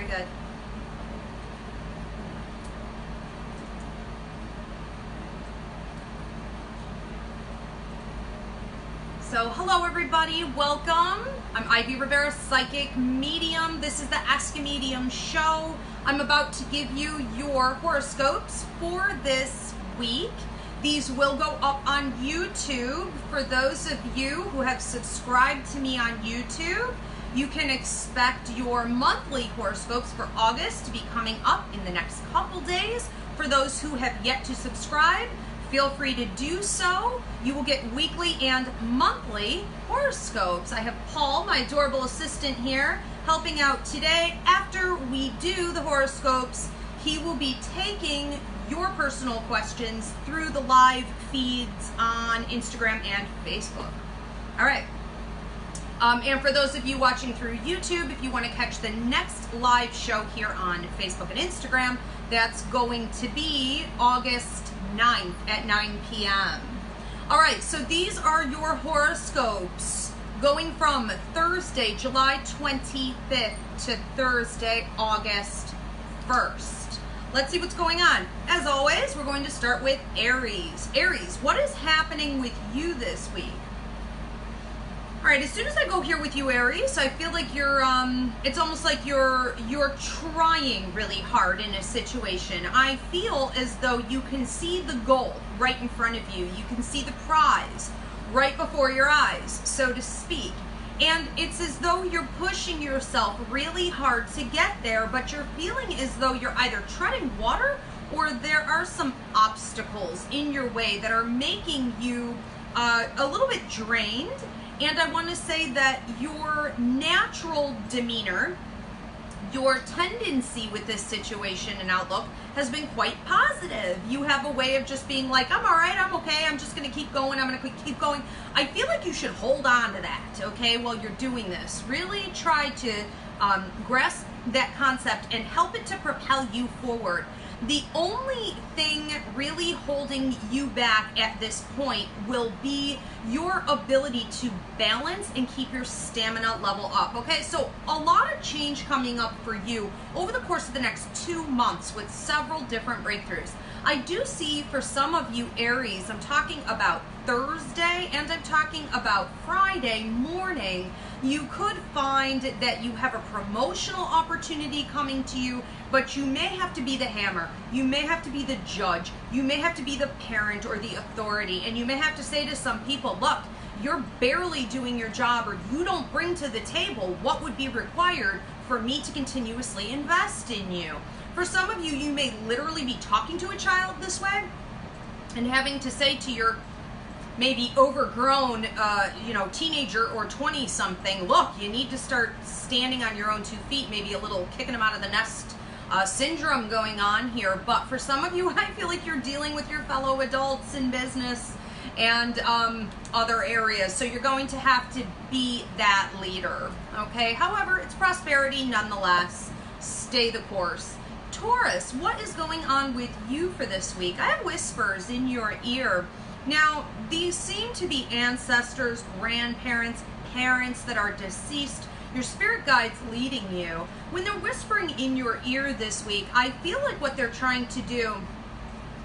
Very good. So, hello everybody, welcome. I'm Ivy Rivera, Psychic Medium. This is the Ask a Medium show. I'm about to give you your horoscopes for this week. These will go up on YouTube. For those of you who have subscribed to me on YouTube, you can expect your monthly horoscopes for August to be coming up in the next couple days. For those who have yet to subscribe, feel free to do so. You will get weekly and monthly horoscopes. I have Paul, my adorable assistant here, helping out today. After we do the horoscopes, he will be taking your personal questions through the live feeds on Instagram and Facebook. All right. And for those of you watching through YouTube, if you want to catch the next live show here on Facebook and Instagram, that's going to be August 9th at 9 p.m. All right, so these are your horoscopes going from Thursday, July 25th to Thursday, August 1st. Let's see what's going on. As always, we're going to start with Aries. Aries, what is happening with you this week? All right, as soon as I go here with you, Aries, I feel like you're, it's almost like you're trying really hard in a situation. I feel as though you can see the goal right in front of you. You can see the prize right before your eyes, so to speak. And it's as though you're pushing yourself really hard to get there, but you're feeling as though you're either treading water or there are some obstacles in your way that are making you a little bit drained. And I want to say that your natural demeanor, your tendency with this situation and outlook has been quite positive. You have a way of just being like, I'm all right, I'm okay, I'm just going to keep going, I'm going to keep going. I feel like you should hold on to that, okay, while you're doing this. Really try to grasp that concept and help it to propel you forward. The only thing really holding you back at this point will be your ability to balance and keep your stamina level up, okay? So a lot of change coming up for you over the course of the next 2 months with several different breakthroughs. I do see for some of you Aries, I'm talking about Thursday and I'm talking about Friday morning, you could find that you have a promotional opportunity coming to you, but you may have to be the hammer, you may have to be the judge, you may have to be the parent or the authority, and you may have to say to some people, look, you're barely doing your job, or you don't bring to the table what would be required for me to continuously invest in you. For some of you, you may literally be talking to a child this way and having to say to your maybe overgrown, teenager or 20-something, look, you need to start standing on your own 2 feet, maybe a little kicking them out of the nest syndrome going on here. But for some of you, I feel like you're dealing with your fellow adults in business and other areas. So you're going to have to be that leader, okay? However, it's prosperity nonetheless. Stay the course. Taurus, what is going on with you for this week? I have whispers in your ear. Now, these seem to be ancestors, grandparents, parents that are deceased, your spirit guides leading you. When they're whispering in your ear this week, I feel like what they're trying to do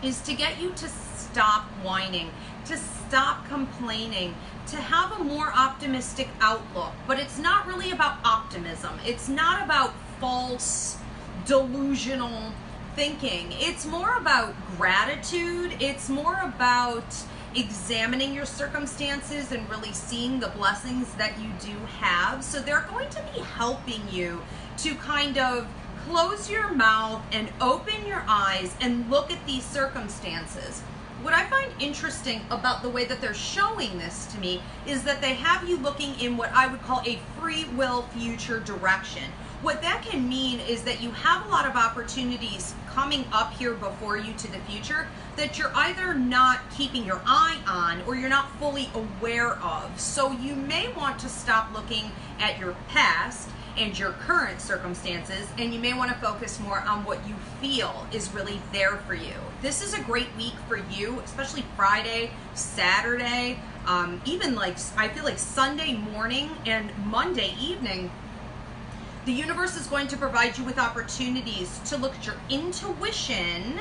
is to get you to stop whining, to stop complaining, to have a more optimistic outlook. But it's not really about optimism. It's not about false, delusional thinking. It's more about gratitude. It's more about examining your circumstances and really seeing the blessings that you do have. So they're going to be helping you to kind of close your mouth and open your eyes and look at these circumstances. What I find interesting about the way that they're showing this to me is that they have you looking in what I would call a free will future direction. What that can mean is that you have a lot of opportunities coming up here before you to the future that you're either not keeping your eye on or you're not fully aware of. So you may want to stop looking at your past and your current circumstances, and you may want to focus more on what you feel is really there for you. This is a great week for you, especially Friday, Saturday, even like I feel like Sunday morning and Monday evening. The universe is going to provide you with opportunities to look at your intuition,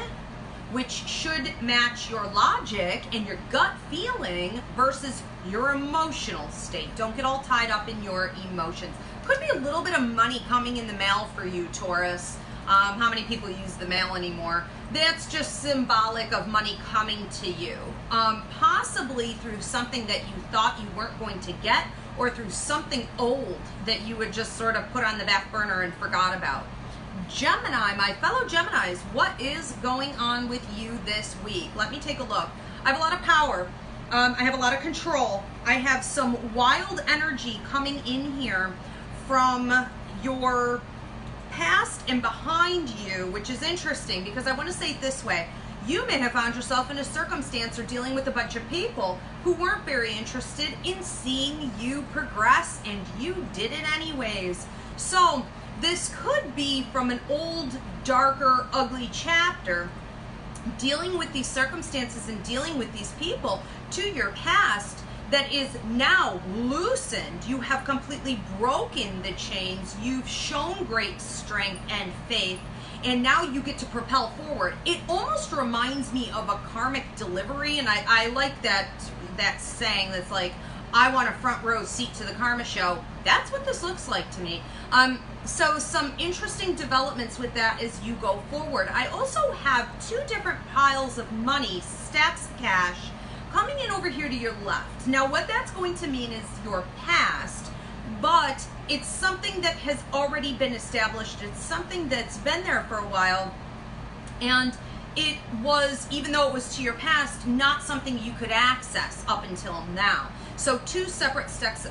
which should match your logic and your gut feeling versus your emotional state. Don't get all tied up in your emotions. Could be a little bit of money coming in the mail for you, Taurus. How many people use the mail anymore? That's just symbolic of money coming to you. Possibly through something that you thought you weren't going to get, or through something old that you would just sort of put on the back burner and forgot about. Gemini, my fellow Geminis, what is going on with you this week? Let me take a look. I have a lot of power. I have a lot of control. I have some wild energy coming in here from your past and behind you, which is interesting because I want to say it this way. You may have found yourself in a circumstance or dealing with a bunch of people who weren't very interested in seeing you progress, and you did it anyways. So this could be from an old, darker, ugly chapter, dealing with these circumstances and dealing with these people to your past that is now loosened. You have completely broken the chains. You've shown great strength and faith, and now you get to propel forward. It almost reminds me of a karmic delivery, and I like that saying that's like, I want a front row seat to the karma show. That's what this looks like to me. So some interesting developments with that as you go forward. I also have two different piles of money, stacks of cash, coming in over here to your left. Now what that's going to mean is your past, but it's something that has already been established. It's something that's been there for a while, and it was, even though it was to your past, not something you could access up until now. So two separate stacks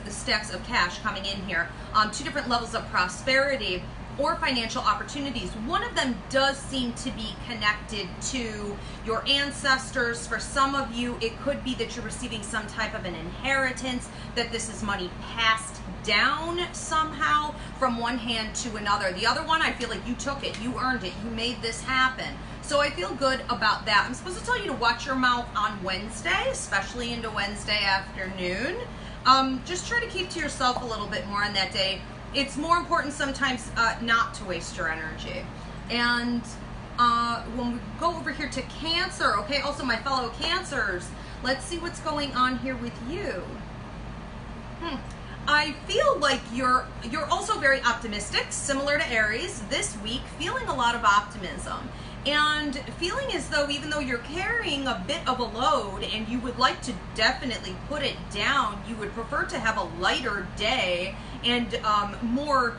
of cash coming in here, two different levels of prosperity or financial opportunities. One of them does seem to be connected to your ancestors. For some of you, it could be that you're receiving some type of an inheritance, that this is money passed down somehow from one hand to another. The other one, I feel like you took it, you earned it, you made this happen. So I feel good about that. I'm supposed to tell you to watch your mouth on Wednesday, especially into Wednesday afternoon. Just try to keep to yourself a little bit more on that day. It's more important sometimes not to waste your energy. And when we go over here to Cancer, okay, also my fellow Cancers, let's see what's going on here with you. I feel like you're also very optimistic, similar to Aries this week, feeling a lot of optimism. And feeling as though, even though you're carrying a bit of a load and you would like to definitely put it down, you would prefer to have a lighter day and more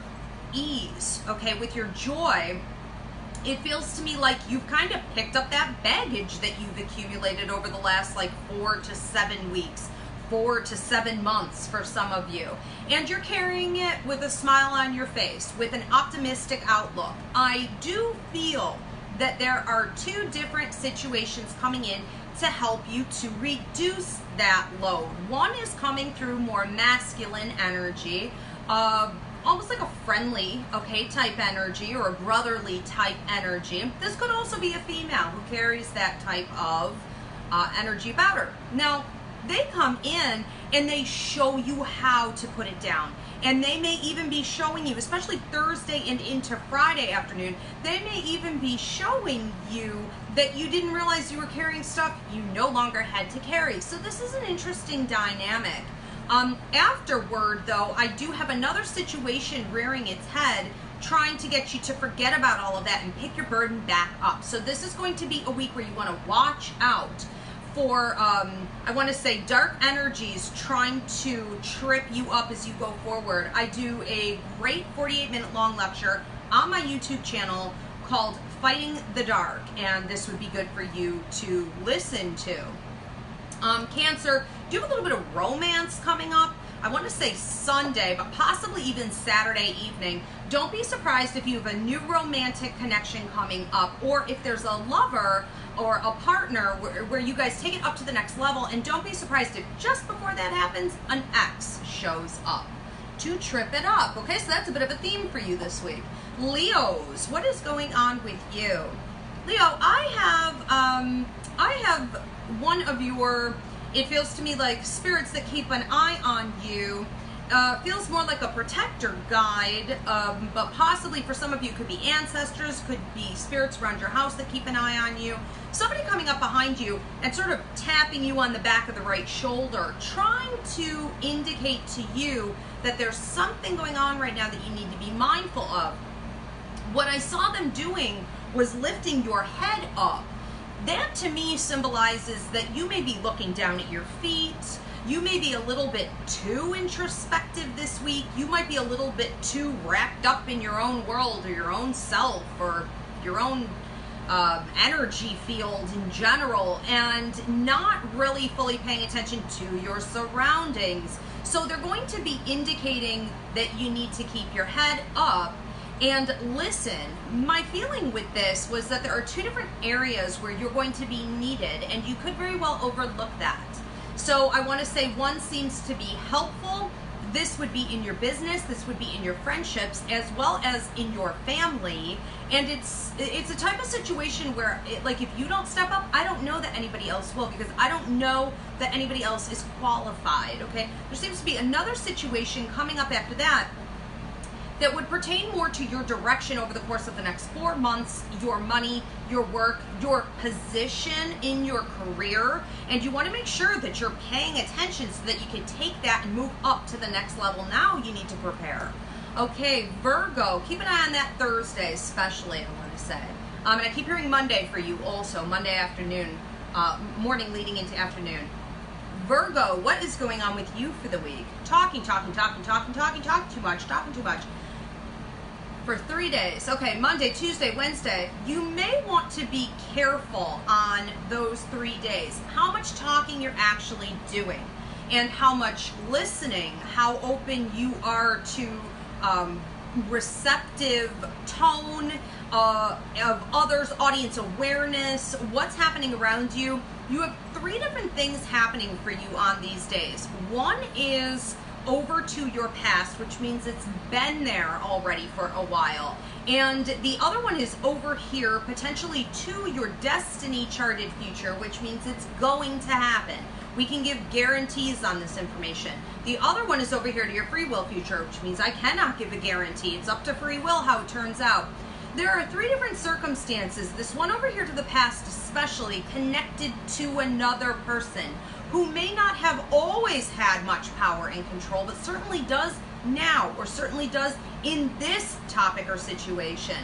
ease, okay, with your joy. It feels to me like you've kind of picked up that baggage that you've accumulated over the last like 4 to 7 weeks, 4 to 7 months for some of you. And you're carrying it with a smile on your face, with an optimistic outlook. I do feel that there are two different situations coming in to help you to reduce that load. One is coming through more masculine energy, almost like a friendly, okay, type energy, or a brotherly type energy. This could also be a female who carries that type of energy about her. Now, they come in and they show you how to put it down. And they may even be showing you, especially Thursday and into Friday afternoon, they may even be showing you that you didn't realize you were carrying stuff you no longer had to carry. So this is an interesting dynamic. Afterward, though, I do have another situation rearing its head, trying to get you to forget about all of that and pick your burden back up. So this is going to be a week where you want to watch out for, I want to say, dark energies trying to trip you up as you go forward. I do a great 48-minute long lecture on my YouTube channel called Fighting the Dark, and this would be good for you to listen to. Cancer, do you have a little bit of romance coming up? I want to say Sunday, but possibly even Saturday evening. Don't be surprised if you have a new romantic connection coming up, or if there's a lover or a partner where you guys take it up to the next level. And don't be surprised if just before that happens, an ex shows up to trip it up. Okay, so that's a bit of a theme for you this week. Leos, what is going on with you? Leo, I have one of your, it feels to me like spirits that keep an eye on you feels more like a protector guide, but possibly for some of you could be ancestors, could be spirits around your house that keep an eye on you. Somebody coming up behind you and sort of tapping you on the back of the right shoulder, trying to indicate to you that there's something going on right now that you need to be mindful of. What I saw them doing was lifting your head up. That to me symbolizes that you may be looking down at your feet. You may be a little bit too introspective this week. You might be a little bit too wrapped up in your own world or your own self or your own energy field in general, and not really fully paying attention to your surroundings. So they're going to be indicating that you need to keep your head up and listen. My feeling with this was that there are two different areas where you're going to be needed, and you could very well overlook that. So I want to say one seems to be helpful. This would be in your business, this would be in your friendships, as well as in your family. And it's a type of situation where, like, if you don't step up, I don't know that anybody else will, because I don't know that anybody else is qualified, okay? There seems to be another situation coming up after that that would pertain more to your direction over the course of the next 4 months, your money, your work, your position in your career, and you want to make sure that you're paying attention so that you can take that and move up to the next level. Now you need to prepare. Okay, Virgo, keep an eye on that Thursday especially, I want to say. And I keep hearing Monday for you also, Monday afternoon, morning leading into afternoon. Virgo, what is going on with you for the week? Talking too much. For 3 days. Okay, Monday, Tuesday, Wednesday. You may want to be careful on those 3 days. How much talking you're actually doing and how much listening, how open you are to receptive tone of others, audience awareness, what's happening around you. You have 3 different things happening for you on these days. One is over to your past, which means it's been there already for a while. And the other one is over here, potentially to your destiny charted future, which means it's going to happen. We can give guarantees on this information. The other one is over here to your free will future, which means I cannot give a guarantee. It's up to free will how it turns out. There are 3 different circumstances. This one over here to the past especially connected to another person who may not have always had much power and control, but certainly does now, or certainly does in this topic or situation.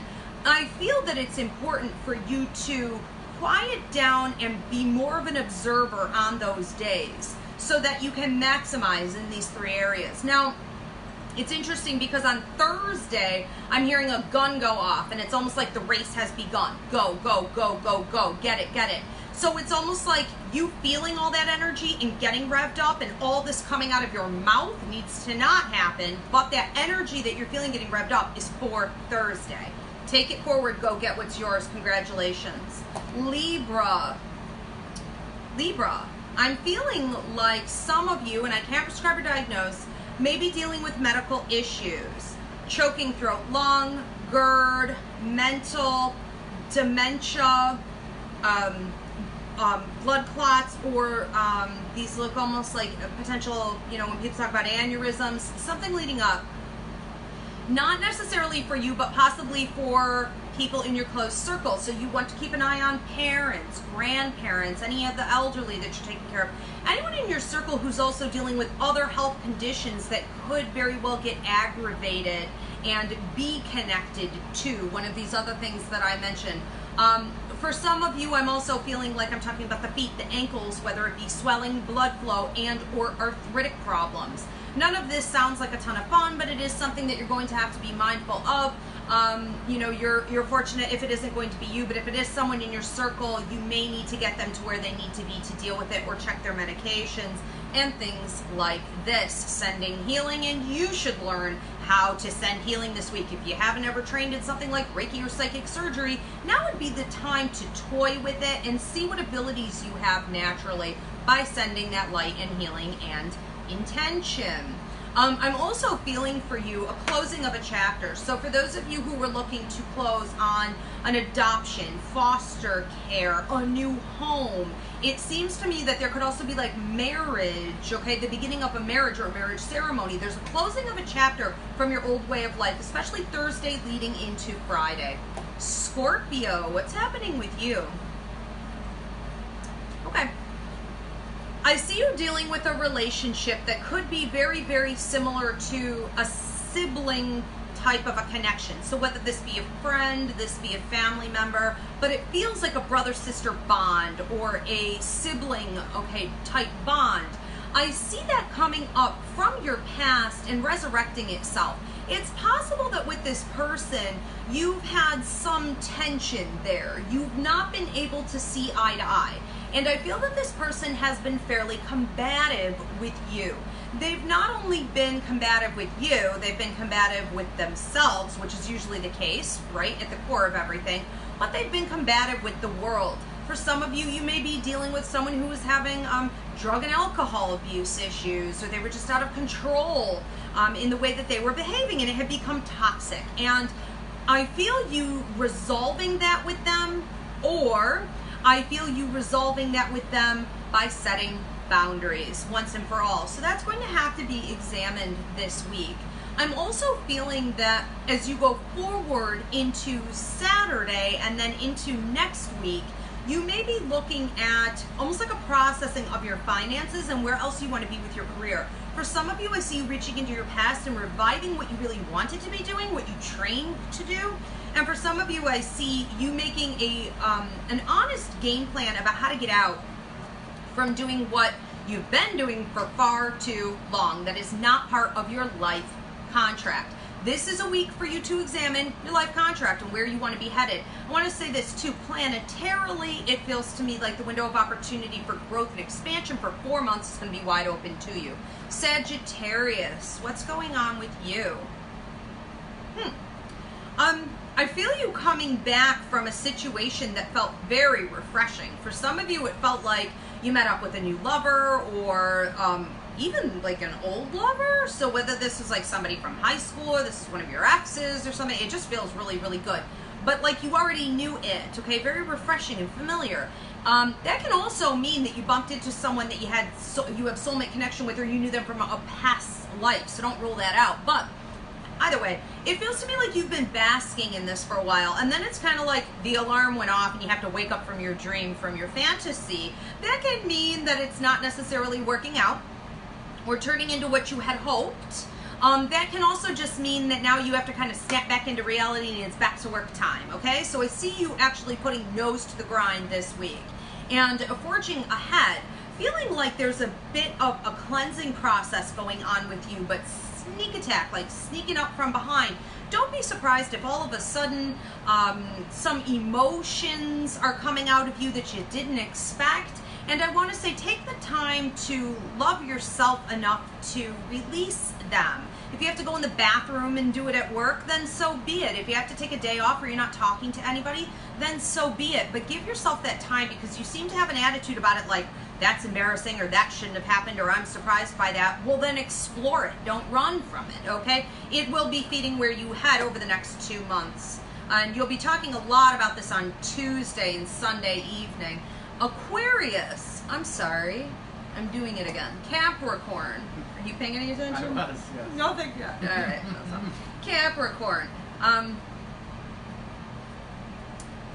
I feel that it's important for you to quiet down and be more of an observer on those days so that you can maximize in these 3 areas. Now, it's interesting because on Thursday, I'm hearing a gun go off, and it's almost like the race has begun. Go, go, go, go, go, get it, get it. So it's almost like you feeling all that energy and getting revved up, and all this coming out of your mouth needs to not happen, but that energy that you're feeling getting revved up is for Thursday. Take it forward, go get what's yours. Congratulations. Libra, I'm feeling like some of you, and I can't prescribe or diagnose, may be dealing with medical issues. Choking throat, lung, GERD, mental, dementia, blood clots, or these look almost like a potential, you know, when people talk about aneurysms, something leading up. Not necessarily for you, but possibly for people in your close circle. So you want to keep an eye on parents, grandparents, any of the elderly that you're taking care of. Anyone in your circle who's also dealing with other health conditions that could very well get aggravated and be connected to one of these other things that I mentioned. For some of you, I'm also feeling like I'm talking about the feet, the ankles, whether it be swelling, blood flow, and or arthritic problems. None of this sounds like a ton of fun, but it is something that you're going to have to be mindful of. You know, you're fortunate if it isn't going to be you, but if it is someone in your circle, you may need to get them to where they need to be to deal with it or check their medications and things like this. Sending healing, and you should learn how to send healing this week. If you haven't ever trained in something like Reiki or psychic surgery, now would be the time to toy with it and see what abilities you have naturally by sending that light and healing and intention. I'm also feeling for you a closing of a chapter. So for those of you who were looking to close on an adoption, foster care, a new home, it seems to me that there could also be like marriage, okay, the beginning of a marriage or a marriage ceremony. There's a closing of a chapter from your old way of life, especially Thursday leading into Friday. Scorpio, what's happening with you? Okay. I see you dealing with a relationship that could be very, very similar to a sibling type of a connection. So whether this be a friend, this be a family member, but it feels like a brother-sister bond or a sibling, okay, type bond. I see that coming up from your past and resurrecting itself. It's possible that with this person, you've had some tension there. You've not been able to see eye to eye. And I feel that this person has been fairly combative with you. They've not only been combative with you, they've been combative with themselves, which is usually the case, right, at the core of everything, but they've been combative with the world. For some of you, you may be dealing with someone who is having drug and alcohol abuse issues, or they were just out of control in the way that they were behaving, and it had become toxic. And I feel you resolving that with them, or I feel you resolving that with them by setting boundaries once and for all. So that's going to have to be examined this week. I'm also feeling that as you go forward into Saturday and then into next week, you may be looking at almost like a processing of your finances and where else you want to be with your career. For some of you, I see you reaching into your past and reviving what you really wanted to be doing, what you trained to do. And for some of you, I see you making an honest game plan about how to get out from doing what you've been doing for far too long. That is not part of your life contract. This is a week for you to examine your life contract and where you want to be headed. I want to say this too, planetarily, it feels to me like the window of opportunity for growth and expansion for 4 months is going to be wide open to you. Sagittarius, what's going on with you? I feel you coming back from a situation that felt very refreshing. For some of you, it felt like you met up with a new lover or even like an old lover. So whether this was like somebody from high school or this is one of your exes or something, it just feels really, really good. But like you already knew it, okay? Very refreshing and familiar. That can also mean that you bumped into someone that you have soulmate connection with, or you knew them from a past life. So don't rule that out. But either way, it feels to me like you've been basking in this for a while, and then it's kind of like the alarm went off and you have to wake up from your dream, from your fantasy. That can mean that it's not necessarily working out or turning into what you had hoped. That can also just mean that now you have to kind of snap back into reality and it's back to work time, okay? So I see you actually putting nose to the grind this week and forging ahead, feeling like there's a bit of a cleansing process going on with you, but sneak attack, like sneaking up from behind. Don't be surprised if all of a sudden some emotions are coming out of you that you didn't expect. And I want to say, take the time to love yourself enough to release them. If you have to go in the bathroom and do it at work, then so be it. If you have to take a day off or you're not talking to anybody, then so be it. But give yourself that time, because you seem to have an attitude about it like, that's embarrassing, or that shouldn't have happened, or I'm surprised by that. Well, then explore it. Don't run from it, okay? It will be feeding where you head over the next 2 months. And you'll be talking a lot about this on Tuesday and Sunday evening. Aquarius, I'm sorry, I'm doing it again. Capricorn, are you paying any attention? I was, yes. No, thank you. All right. Capricorn.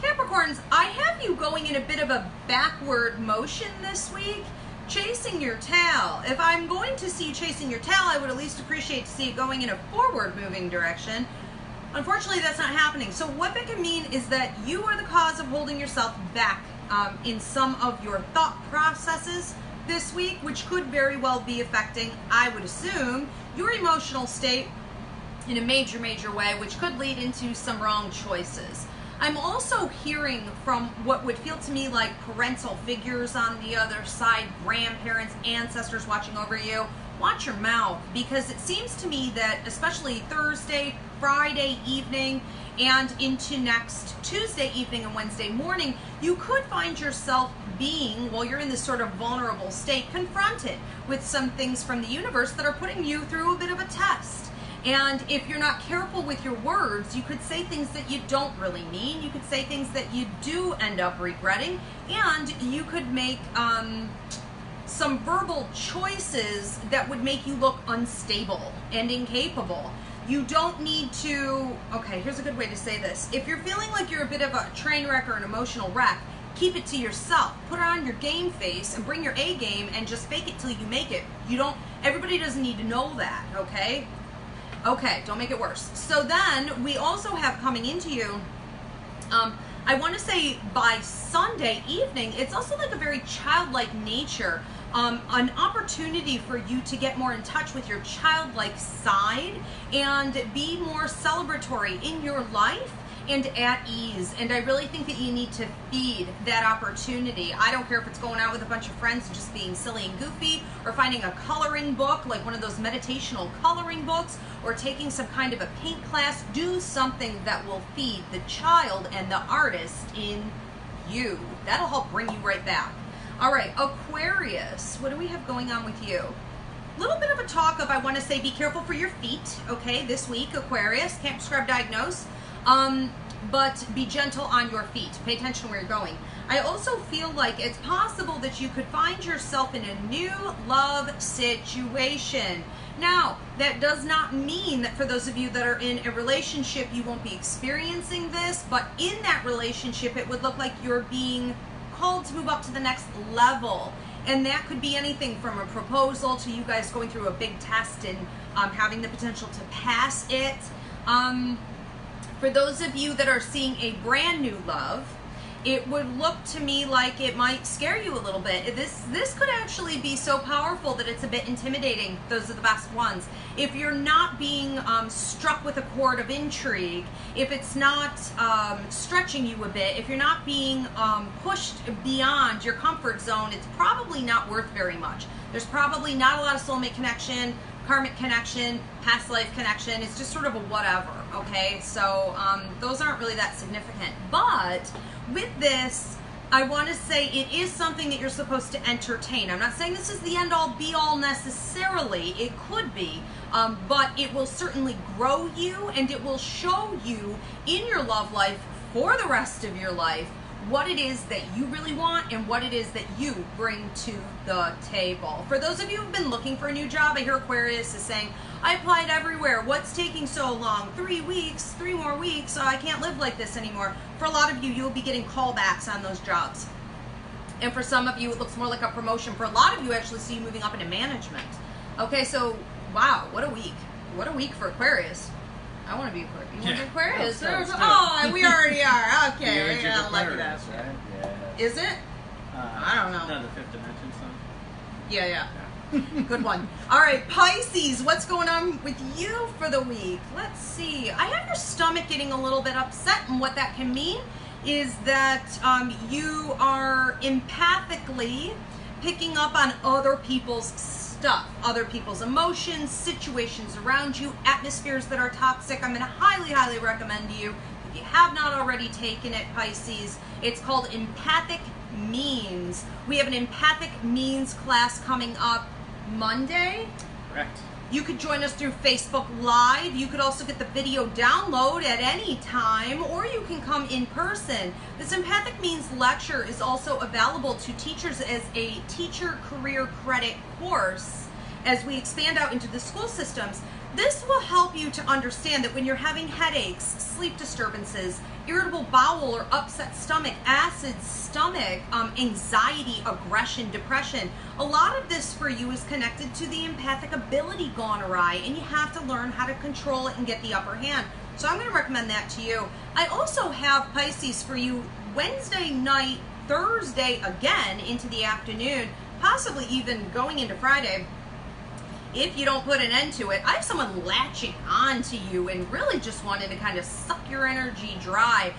Capricorns, I have you going in a bit of a backward motion this week, chasing your tail. If I'm going to see you chasing your tail, I would at least appreciate to see it going in a forward moving direction. Unfortunately, that's not happening. So what that can mean is that you are the cause of holding yourself back in some of your thought processes this week, which could very well be affecting, I would assume, your emotional state in a major, major way, which could lead into some wrong choices. I'm also hearing from what would feel to me like parental figures on the other side, grandparents, ancestors watching over you. Watch your mouth, because it seems to me that especially Thursday, Friday evening and into next Tuesday evening and Wednesday morning, you could find yourself being, while you're in this sort of vulnerable state, confronted with some things from the universe that are putting you through a bit of a test. And if you're not careful with your words, you could say things that you don't really mean. You could say things that you do end up regretting, and you could make some verbal choices that would make you look unstable and incapable. You don't need to, okay, here's a good way to say this. If you're feeling like you're a bit of a train wreck or an emotional wreck, keep it to yourself. Put on your game face and bring your A game and just fake it till you make it. Everybody doesn't need to know that, okay? Okay, don't make it worse. So then we also have coming into you, I want to say by Sunday evening, it's also like a very childlike nature, an opportunity for you to get more in touch with your childlike side and be more celebratory in your life and at ease. And I really think that you need to feed that opportunity. I don't care if it's going out with a bunch of friends and just being silly and goofy, or finding a coloring book, like one of those meditational coloring books, or taking some kind of a paint class. Do something that will feed the child and the artist in you. That'll help bring you right back. All right, Aquarius, what do we have going on with you? A little bit of a talk of, I want to say, be careful for your feet, okay, this week, Aquarius. Can't prescribe, diagnose. But be gentle on your feet. Pay attention where you're going. I also feel like it's possible that you could find yourself in a new love situation. Now, that does not mean that for those of you that are in a relationship, you won't be experiencing this, but in that relationship, it would look like you're being called to move up to the next level. And that could be anything from a proposal to you guys going through a big test and having the potential to pass it. For those of you that are seeing a brand new love, it would look to me like it might scare you a little bit. This could actually be so powerful that it's a bit intimidating. Those are the best ones. If you're not being struck with a cord of intrigue, if it's not stretching you a bit, if you're not being pushed beyond your comfort zone, it's probably not worth very much. There's probably not a lot of soulmate connection, karmic connection, past life connection. It's just sort of a whatever, okay? So those aren't really that significant. But with this, I want to say it is something that you're supposed to entertain. I'm not saying this is the end all be all necessarily. It could be, but it will certainly grow you, and it will show you in your love life for the rest of your life what it is that you really want and what it is that you bring to the table. For those of you who've been looking for a new job, I hear Aquarius is saying, I applied everywhere. What's taking so long? 3 weeks, 3 more weeks. I can't live like this anymore. For a lot of you, you'll be getting callbacks on those jobs. And for some of you, it looks more like a promotion. For a lot of you, actually see you moving up into management. Okay, so wow, what a week. What a week for Aquarius. I want to be Aquarius. You want to be Aquarius? Oh, we already are. Okay, we're gonna lucky that. Right? Yeah. Is it? I don't know. No, the fifth dimension song. Yeah. Good one. All right, Pisces, what's going on with you for the week? Let's see. I have your stomach getting a little bit upset, and what that can mean is that you are empathically picking up on other people's stuff, other people's emotions, situations around you, atmospheres that are toxic. I'm going to highly recommend to you, if you have not already taken it, Pisces, it's called Empathic Means. We have an Empathic Means class coming up Monday. Correct. You could join us through Facebook Live. You could also get the video download at any time, or you can come in person. This Empathic Means lecture is also available to teachers as a teacher career credit course as we expand out into the school systems. This will help you to understand that when you're having headaches, sleep disturbances, irritable bowel or upset stomach, acid stomach, anxiety, aggression, depression, a lot of this for you is connected to the empathic ability gone awry, and you have to learn how to control it and get the upper hand. So I'm going to recommend that to you. I also have, Pisces, for you Wednesday night, Thursday again into the afternoon, possibly even going into Friday. If you don't put an end to it, I have someone latching on to you and really just wanting to kind of suck your energy dry.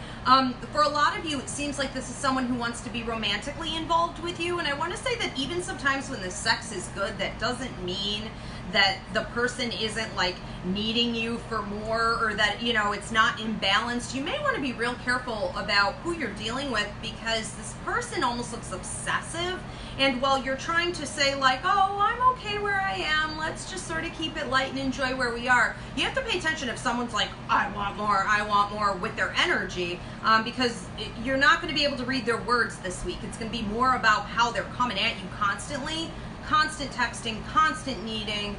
For a lot of you, it seems like this is someone who wants to be romantically involved with you. And I want to say that even sometimes when the sex is good, that doesn't mean that the person isn't like needing you for more, or that, you know, it's not imbalanced, you may want to be real careful about who you're dealing with, because this person almost looks obsessive. And while you're trying to say like, oh, I'm okay where I am, let's just sort of keep it light and enjoy where we are, you have to pay attention if someone's like, I want more with their energy, because you're not going to be able to read their words this week. It's going to be more about how they're coming at you constantly, constant texting, constant needing.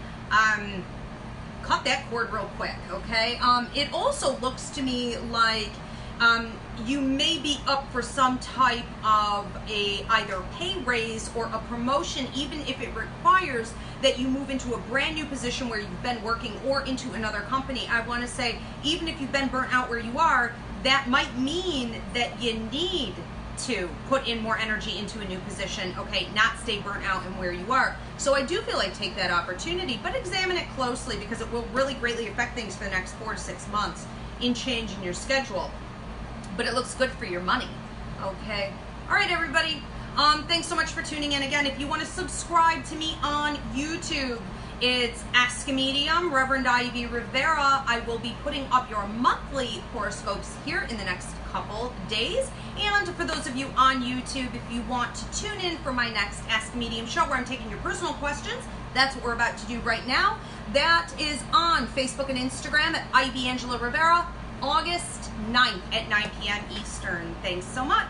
Cut that cord real quick, okay? It also looks to me like you may be up for some type of either pay raise or a promotion, even if it requires that you move into a brand new position where you've been working, or into another company. I want to say, even if you've been burnt out where you are, that might mean that you need to put in more energy into a new position, okay, not stay burnt out in where you are. So I do feel like take that opportunity, but examine it closely, because it will really greatly affect things for the next 4 to 6 months in changing your schedule. But it looks good for your money, okay? All right, everybody. Thanks so much for tuning in. Again, if you want to subscribe to me on YouTube, it's Ask a Medium, Reverend Ivy Rivera. I will be putting up your monthly horoscopes here in the next couple days. And for those of you on YouTube, if you want to tune in for my next Ask a Medium show, where I'm taking your personal questions, that's what we're about to do right now. That is on Facebook and Instagram at Ivy Angela Rivera, August 9th at 9 p.m. Eastern. Thanks so much.